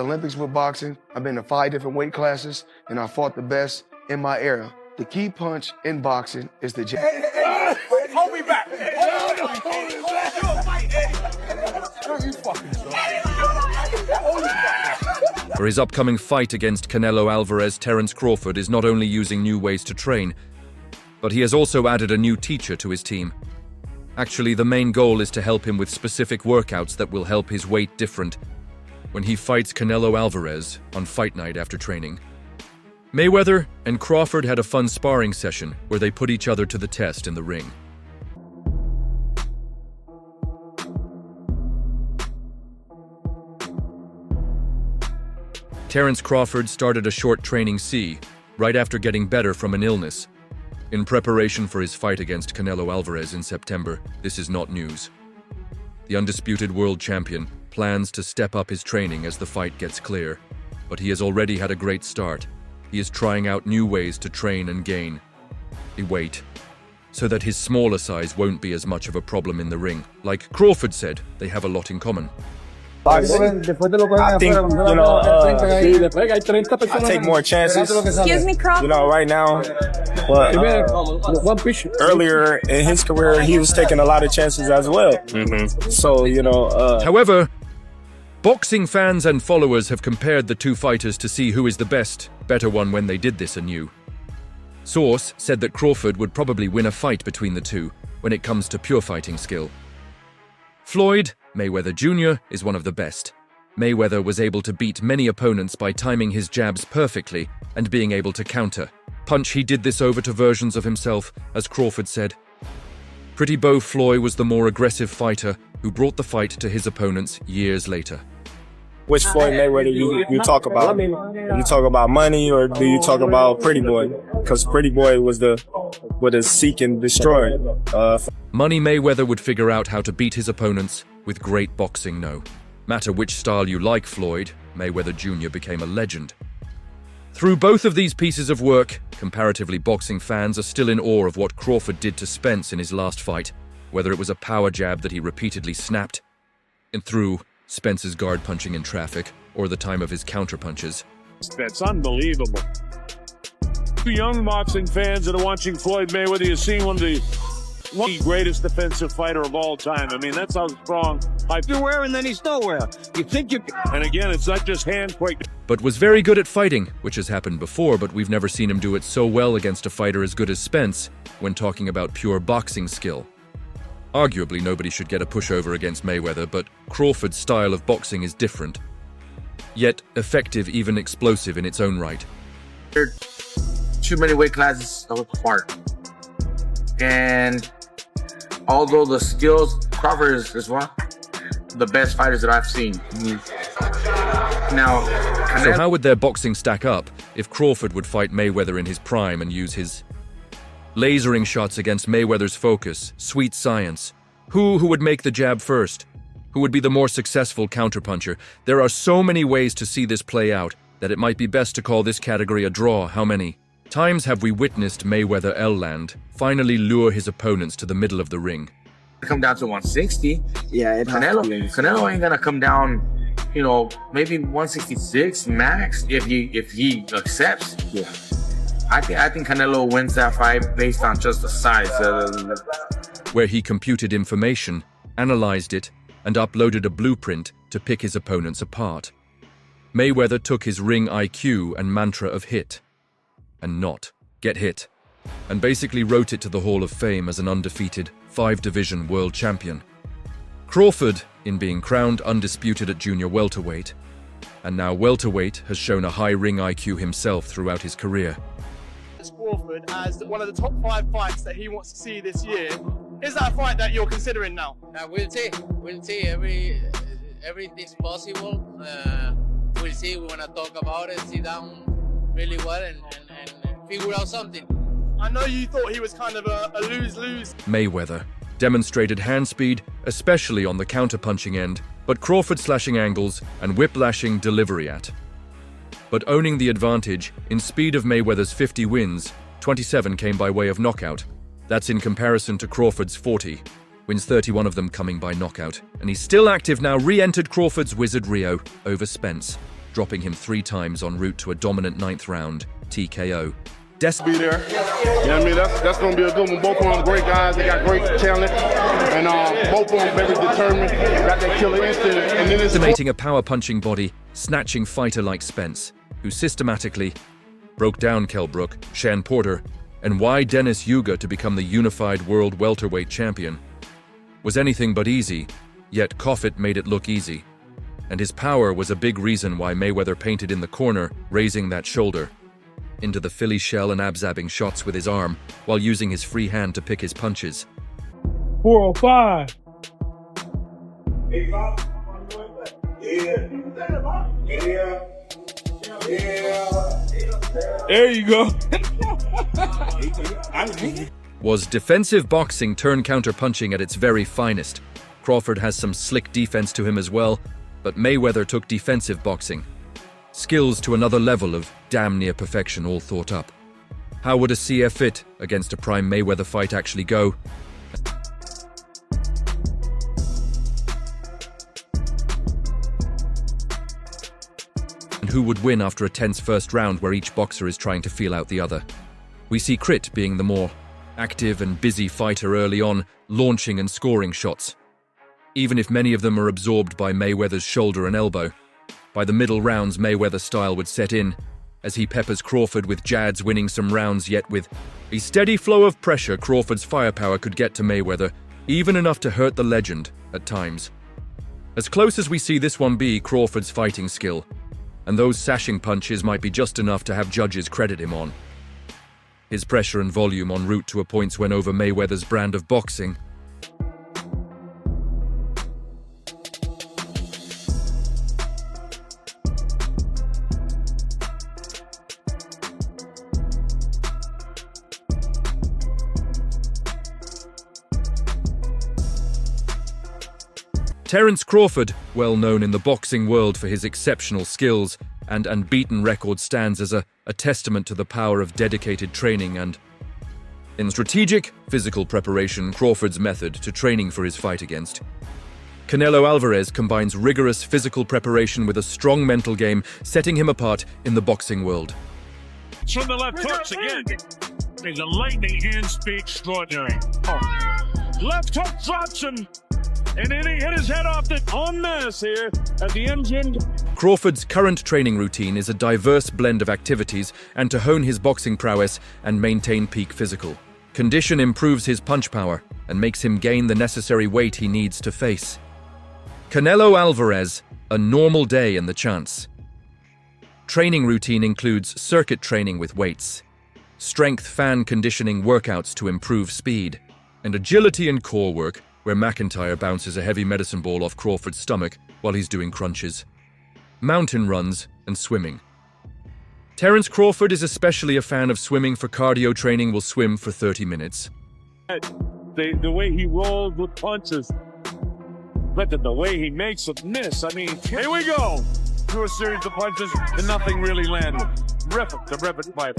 Olympics with boxing. I've been to 5 different weight classes, and I fought the best in my era. The key punch in boxing is the jab. Hold me back. For his upcoming fight against Canelo Alvarez, Terence Crawford is not only using new ways to train, but he has also added a new teacher to his team. Actually, the main goal is to help him with specific workouts that will help his weight different when he fights Canelo Alvarez on fight night after training. Mayweather and Crawford had a fun sparring session where they put each other to the test in the ring. Terence Crawford started a short training right after getting better from an illness. In preparation for his fight against Canelo Alvarez in September, this is not news. The undisputed world champion plans to step up his training as the fight gets clear, but he has already had a great start. He is trying out new ways to train and gain weight, so that his smaller size won't be as much of a problem in the ring. Like Crawford said, they have a lot in common. I think, I take more chances. Excuse me, Crawford. Right now, but earlier in his career, he was taking a lot of chances as well. So, However, boxing fans and followers have compared the two fighters to see who is the better one when they did this anew. Source said that Crawford would probably win a fight between the two when it comes to pure fighting skill. Floyd Mayweather Jr. is one of the best. Mayweather was able to beat many opponents by timing his jabs perfectly and being able to punch. He did this over to versions of himself, as Crawford said. Pretty Bo Floyd was the more aggressive fighter who brought the fight to his opponents years later. Which Floyd Mayweather you talk about? Do you talk about money or do you talk about Pretty Boy? Because Pretty Boy was the seek and destroy. Money Mayweather would figure out how to beat his opponents with great boxing, no matter which style you like. Floyd Mayweather Jr. became a legend. Through both of these pieces of work, comparatively boxing fans are still in awe of what Crawford did to Spence in his last fight, whether it was a power jab that he repeatedly snapped and threw Spence's guard punching in traffic, or the time of his counter punches. That's unbelievable. To young boxing fans that are watching Floyd Mayweather, you're seeing one of the greatest defensive fighter of all time. I mean, that's how strong. You're wearing, then he's nowhere. You think you can. And again, it's not just hand quick. But was very good at fighting, which has happened before, but we've never seen him do it so well against a fighter as good as Spence when talking about pure boxing skill. Arguably, nobody should get a pushover against Mayweather, but Crawford's style of boxing is different, yet effective, even explosive in its own right. There are too many weight classes apart. And although the skills, Crawford is one of the best fighters that I've seen. Now, so how would their boxing stack up if Crawford would fight Mayweather in his prime and use his lasering shots against Mayweather's focus, sweet science? Who would make the jab first? Who would be the more successful counterpuncher? There are so many ways to see this play out that it might be best to call this category a draw. How many times have we witnessed Mayweather L-Land finally lure his opponents to the middle of the ring? Come down to 160. Yeah, Canelo ain't gonna come down, maybe 166 max if he accepts. Yeah. I think Canelo wins that fight based on just the size. Where he computed information, analyzed it, and uploaded a blueprint to pick his opponents apart. Mayweather took his ring IQ and mantra of hit and not get hit, and basically wrote it to the Hall of Fame as an undefeated 5-division world champion. Crawford, in being crowned undisputed at junior welterweight, and now welterweight, has shown a high ring IQ himself throughout his career. Crawford as one of the top 5 fights that he wants to see this year. Is that a fight that you're considering now? We'll see. Everything's possible. We'll see. We want to talk about it, sit down really well and figure out something. I know you thought he was kind of a lose-lose. Mayweather demonstrated hand speed, especially on the counter-punching end, but Crawford slashing angles and whip-lashing delivery at. But owning the advantage, in speed of Mayweather's 50 wins, 27 came by way of knockout. That's in comparison to Crawford's 40, wins 31 of them coming by knockout. And he's still active now, re-entered Crawford's Wizard Rio over Spence. dropping him 3 times en route to a dominant 9th round TKO. Be there. You know what I mean? That's going to be a good one. Both of them great guys. They got great talent. And both of them very determined. Got that killer instinct. And then it's Estimating a power-punching body, snatching fighter like Spence, who systematically broke down Kell Brook, Shan Porter, and why Dennis Yuga to become the unified world welterweight champion, was anything but easy, yet Crawford made it look easy. And his power was a big reason why Mayweather painted in the corner, raising that shoulder into the Philly shell and abzabbing shots with his arm, while using his free hand to pick his punches. 405. There you go. Was defensive boxing turned counter-punching at its very finest. Crawford has some slick defense to him as well, but Mayweather took defensive boxing. Skills to another level of damn near perfection all thought up. How would a CF fit against a prime Mayweather fight actually go? And who would win after a tense first round where each boxer is trying to feel out the other? We see Crit being the more active and busy fighter early on, launching and scoring shots. Even if many of them are absorbed by Mayweather's shoulder and elbow. By the middle rounds, Mayweather style would set in, as he peppers Crawford with jads, winning some rounds, yet with a steady flow of pressure, Crawford's firepower could get to Mayweather, even enough to hurt the legend at times. As close as we see this one be, Crawford's fighting skill, and those sashing punches might be just enough to have judges credit him on. His pressure and volume en route to a points win over Mayweather's brand of boxing. Terence Crawford, well known in the boxing world for his exceptional skills and unbeaten record, stands as a testament to the power of dedicated training and, in strategic, physical preparation, Crawford's method to training for his fight against Canelo Alvarez combines rigorous physical preparation with a strong mental game, setting him apart in the boxing world. From the left hooks again. The lightning hand speed extraordinary. Left hook drops him. And then he hit his head off on this here at the engine. Crawford's current training routine is a diverse blend of activities, and to hone his boxing prowess and maintain peak physical condition improves his punch power and makes him gain the necessary weight he needs to face Canelo Alvarez, a normal day in the chance. Training routine includes circuit training with weights, strength fan conditioning workouts to improve speed, and agility and core work, where McIntyre bounces a heavy medicine ball off Crawford's stomach while he's doing crunches, mountain runs, and swimming. Terence Crawford is especially a fan of swimming. For cardio training, will swim for 30 minutes. The way he rolls with punches, but the way he makes it miss. I mean, here we go. Through a series of punches and nothing really landed. The rip fight.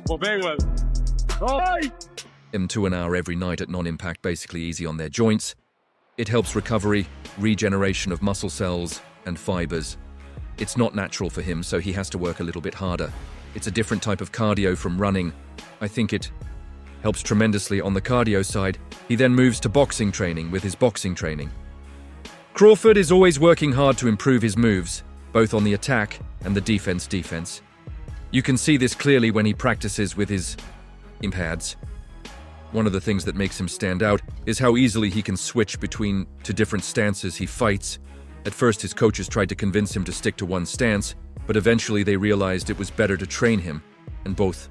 Well, Mayweather. All right. Him to an hour every night at non-impact, basically easy on their joints. It helps recovery, regeneration of muscle cells, and fibers. It's not natural for him, so he has to work a little bit harder. It's a different type of cardio from running. I think it helps tremendously on the cardio side. He then moves to boxing training with his boxing training. Crawford is always working hard to improve his moves, both on the attack and the defense. You can see this clearly when he practices with his pads. One of the things that makes him stand out is how easily he can switch between two different stances he fights. At first, his coaches tried to convince him to stick to one stance, but eventually they realized it was better to train him, and both.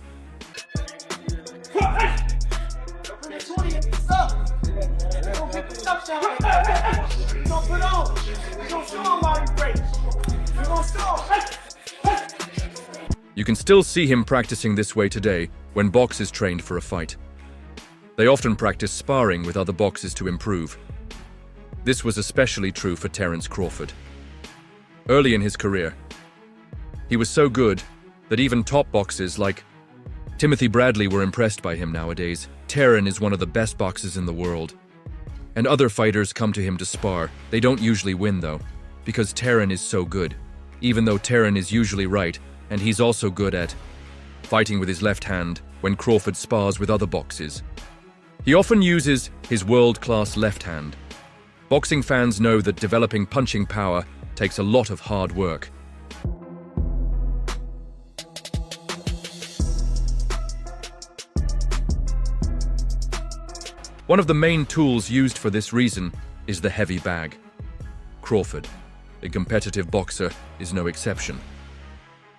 You can still see him practicing this way today when Box is trained for a fight. They often practice sparring with other boxers to improve. This was especially true for Terence Crawford. Early in his career, he was so good that even top boxers like Timothy Bradley were impressed by him nowadays. Terence is one of the best boxers in the world. And other fighters come to him to spar. They don't usually win though, because Terence is so good. even though Terence is usually right, and he's also good at fighting with his left hand when Crawford spars with other boxers. He often uses his world-class left hand. Boxing fans know that developing punching power takes a lot of hard work. One of the main tools used for this reason is the heavy bag. Crawford, a competitive boxer, is no exception.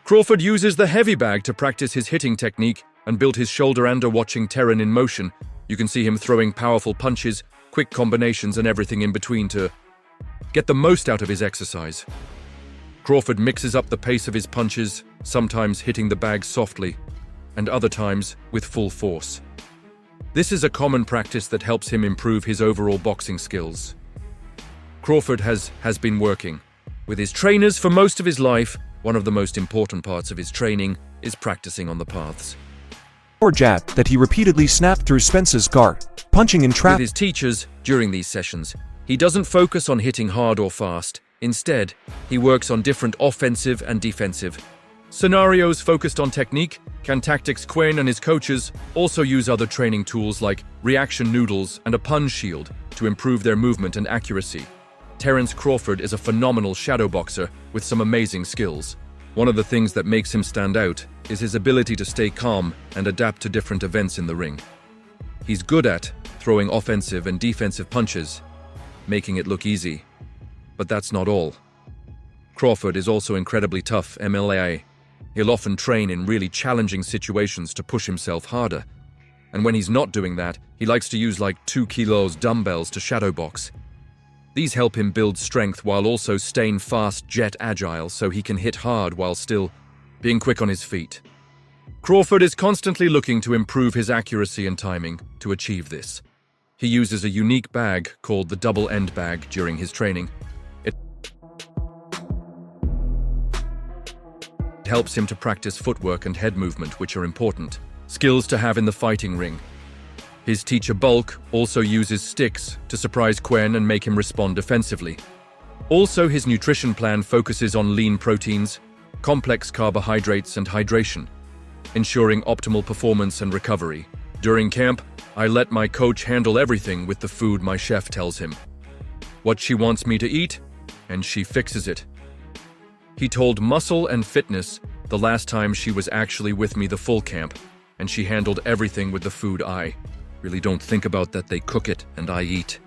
Crawford uses the heavy bag to practice his hitting technique and build his shoulder under. Watching Terence in motion, you can see him throwing powerful punches, quick combinations and everything in between to get the most out of his exercise. Crawford mixes up the pace of his punches, sometimes hitting the bag softly, and other times with full force. This is a common practice that helps him improve his overall boxing skills. Crawford has been working with his trainers for most of his life. One of the most important parts of his training is practicing on the paths. Or jab that he repeatedly snapped through Spence's guard, punching in trap. With his teachers, during these sessions, he doesn't focus on hitting hard or fast. Instead, he works on different offensive and defensive scenarios focused on technique. Can tactics. Quinn and his coaches also use other training tools like reaction noodles and a punch shield to improve their movement and accuracy. Terence Crawford is a phenomenal shadow boxer with some amazing skills. One of the things that makes him stand out is his ability to stay calm and adapt to different events in the ring. He's good at throwing offensive and defensive punches, making it look easy. But that's not all. Crawford is also incredibly tough MMA. He'll often train in really challenging situations to push himself harder. And when he's not doing that, he likes to use like 2 kilos dumbbells to shadow box. These help him build strength while also staying fast, jet agile, so he can hit hard while still being quick on his feet. Crawford is constantly looking to improve his accuracy and timing to achieve this. He uses a unique bag called the double end bag during his training. It helps him to practice footwork and head movement, which are important skills to have in the fighting ring. His teacher Bulk also uses sticks to surprise Quinn and make him respond defensively. Also, his nutrition plan focuses on lean proteins, complex carbohydrates and hydration, ensuring optimal performance and recovery. During camp, I let my coach handle everything with the food my chef tells him. What she wants me to eat, and she fixes it. He told Muscle and Fitness the last time she was actually with me the full camp, and she handled everything with the food. I really don't think about that. They cook it and I eat.